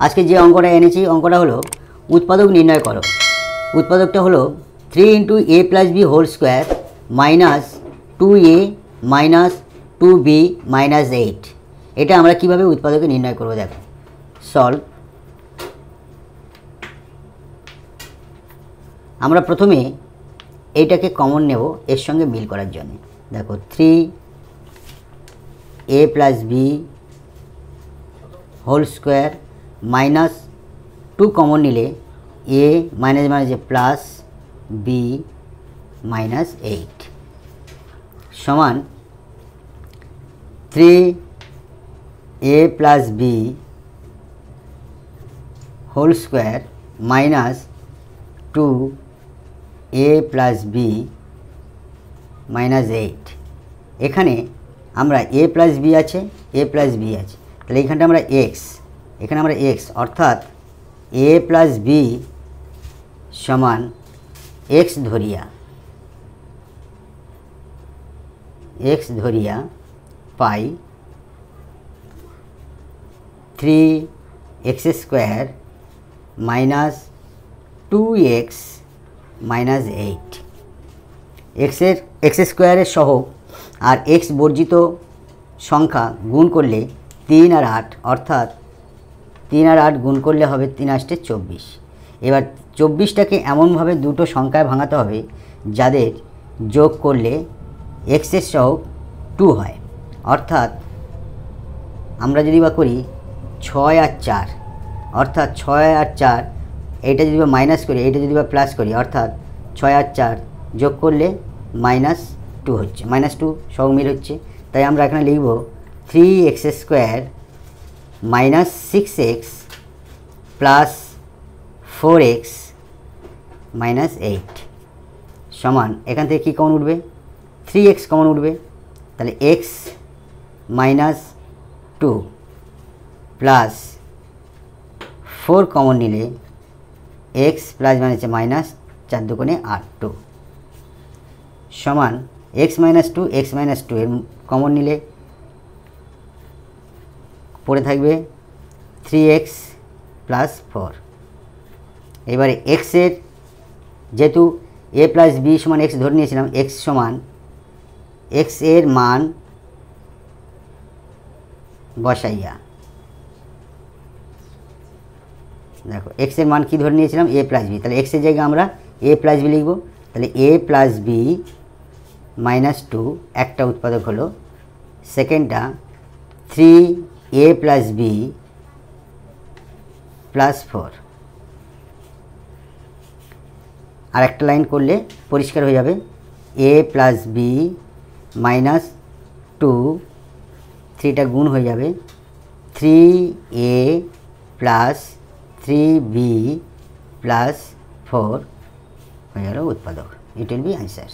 আজকে যে অঙ্কটা এনেছি অঙ্কটা হলো উৎপাদক নির্ণয় করো। উৎপাদকটা হলো 3 × a + b whole square minus 2a minus 2b minus 8। এটা আমরা কিভাবে উৎপাদকে নির্ণয় করব দেখো। সলভ। আমরা প্রথমে এইটাকে কমন নেব এর সঙ্গে মিল করার জন্য। দেখো 3a + b whole square minus 2 common নিলে a মাইনাস মাইনাসে প্লাস b মাইনাস 8 সমান 3a + b whole square minus 2a + b minus 8। এখানে আমরা a + b আছে, a + b আছে, তাহলে এইখানটা আমরা x, এখানে আমরা x অর্থাৎ a + b সমান x ধরিয়া পাই 3x² minus 2x minus 8। x স্কোয়ারের সহগ আর x বর্জিত সংখ্যা গুণ করলে 3 আর 8, অর্থাৎ 3 আর 8 গুণ করলে হবে 3 × 8 = 24। এবার 24টাকে এমনভাবে দুটো সংখ্যায় ভাঙাতে হবে যাদের যোগ করলে x এর সহগ 2 হয়। অর্থাৎ আমরা যদি বা করি 6 আর 4, অর্থাৎ 6 আর 4, এইটা যদি বা মাইনাস করি, এইটা যদি বা প্লাস করি, অর্থাৎ 6 আর 4 যোগ করলে -2 হচ্ছে, -2 সহগ মিল হচ্ছে। তাই আমরা এখানে লিখব 3x² minus 6x plus 4x minus 8 সমান, এখান থেকে কী কমন উঠবে? 3x কমন উঠবে, তাহলে x মাইনাস 2 প্লাস 4 কমন নিলে x প্লাস মাইনাসে মাইনাস 4 × 2 = 8 সমান x মাইনাস 2 এর কমন নিলে পড়ে থাকবে 3x প্লাস 4। এবারে x এর যেহেতু a + b সমান x ধরে নিয়েছিলাম, x সমান x এর মান বসাইয়া, দেখো x এর মান কি ধরে নিয়েছিলাম? a + b, তাহলে x এর জায়গায় আমরা a + b লিখব। তাহলে a + b -2 একটা উৎপাদক হলো, সেকেন্ডটা 3a + b + 4। আর একটা লাইন করলে পরিষ্কার হয়ে যাবে, a + b -2, 3টা গুণ হয়ে যাবে, 3a + 3b + 4 হয়ে গেল উৎপাদক। It will be answer.